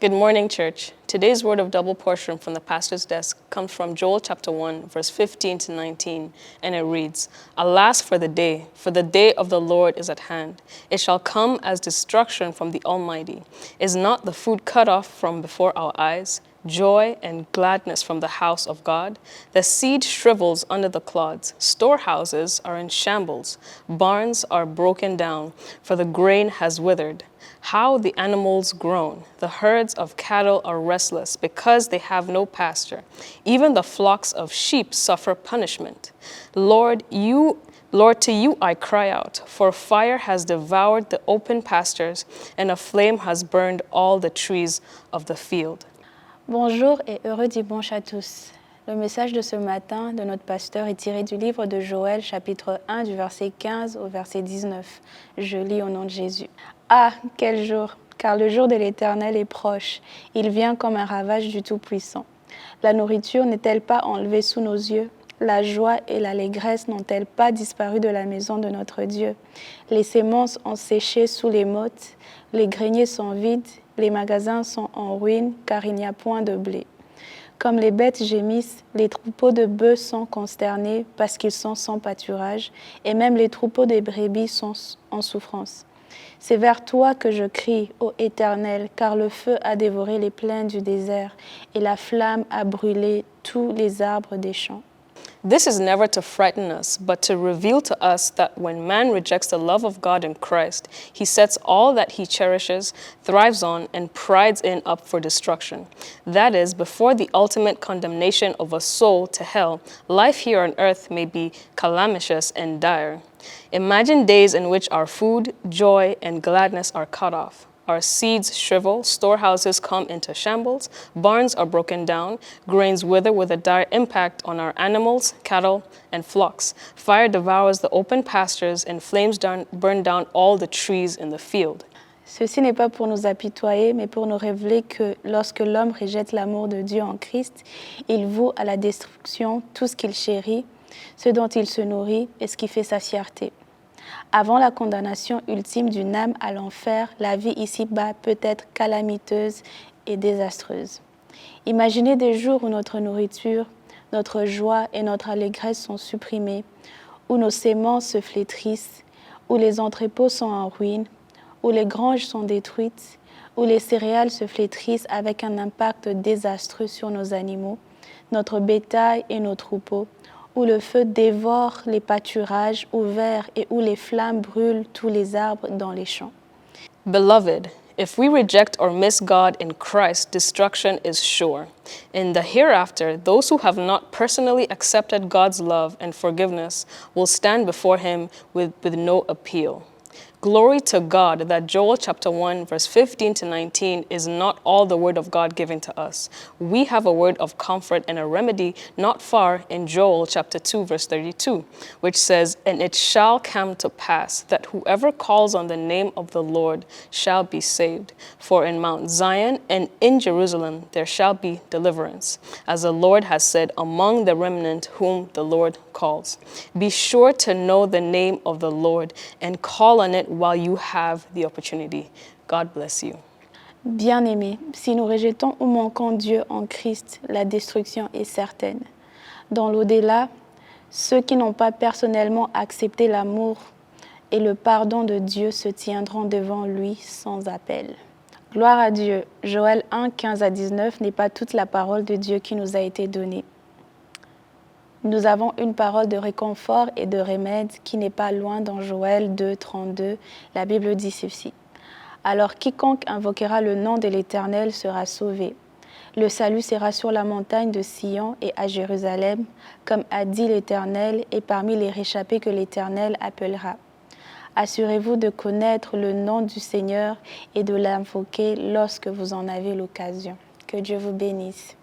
Good morning, church. Today's word of double portion from the pastor's desk comes from Joel chapter 1, verse 15 to 19, and it reads, Alas for the day of the Lord is at hand. It shall come as destruction from the Almighty. Is not the food cut off from before our eyes? Joy and gladness from the house of God. The seed shrivels under the clods. Storehouses are in shambles. Barns are broken down, for the grain has withered. How the animals groan. The herds of cattle are restless because they have no pasture. Even the flocks of sheep suffer punishment. Lord, to you I cry out, for fire has devoured the open pastures, and a flame has burned all the trees of the field. Bonjour et heureux dimanche à tous. Le message de ce matin de notre pasteur est tiré du livre de Joël, chapitre 1, du verset 15 au verset 19. Je lis au nom de Jésus. Ah, quel jour! Car le jour de l'Éternel est proche. Il vient comme un ravage du Tout-Puissant. La nourriture n'est-elle pas enlevée sous nos yeux? La joie et l'allégresse n'ont-elles pas disparu de la maison de notre Dieu? Les semences ont séché sous les mottes, les greniers sont vides, les magasins sont en ruine, car il n'y a point de blé. Comme les bêtes gémissent, les troupeaux de bœufs sont consternés parce qu'ils sont sans pâturage, et même les troupeaux des brebis sont en souffrance. C'est vers toi que je crie, ô Éternel, car le feu a dévoré les plaines du désert, et la flamme a brûlé tous les arbres des champs. This is never to frighten us, but to reveal to us that when man rejects the love of God in Christ, he sets all that he cherishes, thrives on, and prides in up for destruction. That is, before the ultimate condemnation of a soul to hell, life here on earth may be calamitous and dire. Imagine days in which our food, joy, and gladness are cut off. Our seeds shrivel, storehouses come into shambles, barns are broken down, grains wither with a dire impact on our animals, cattle, and flocks. Fire devours the open pastures and flames burn down all the trees in the field. Ceci n'est pas pour nous apitoyer, mais pour nous révéler que lorsque l'homme rejette l'amour de Dieu en Christ, il voue à la destruction tout ce qu'il chérit, ce dont il se nourrit et ce qui fait sa fierté. Avant la condamnation ultime d'une âme à l'enfer, la vie ici-bas peut être calamiteuse et désastreuse. Imaginez des jours où notre nourriture, notre joie et notre allégresse sont supprimées, où nos semences se flétrissent, où les entrepôts sont en ruine, où les granges sont détruites, où les céréales se flétrissent avec un impact désastreux sur nos animaux, notre bétail et nos troupeaux, où le feu dévore les pâturages ouverts et où les flammes brûlent tous les arbres dans les champs. Beloved, if we reject or miss God in Christ, destruction is sure. In the hereafter, those who have not personally accepted God's love and forgiveness will stand before him with no appeal. Glory to God that Joel chapter 1 verse 15 to 19 is not all the word of God given to us. We have a word of comfort and a remedy not far in Joel chapter 2 verse 32, which says, And it shall come to pass that whoever calls on the name of the Lord shall be saved. For in Mount Zion and in Jerusalem there shall be deliverance, as the Lord has said, among the remnant whom the Lord calls. Be sure to know the name of the Lord and call on it while you have the opportunity. God bless you. Bien-aimés, si nous rejetons ou manquons Dieu en Christ, la destruction est certaine. Dans l'au-delà, ceux qui n'ont pas personnellement accepté l'amour et le pardon de Dieu se tiendront devant lui sans appel. Gloire à Dieu. Joël 1, 15 à 19 n'est pas toute la parole de Dieu qui nous a été donnée. Nous avons une parole de réconfort et de remède qui n'est pas loin dans Joël 2, 32. La Bible dit ceci. Alors quiconque invoquera le nom de l'Éternel sera sauvé. Le salut sera sur la montagne de Sion et à Jérusalem, comme a dit l'Éternel, et parmi les réchappés que l'Éternel appellera. Assurez-vous de connaître le nom du Seigneur et de l'invoquer lorsque vous en avez l'occasion. Que Dieu vous bénisse.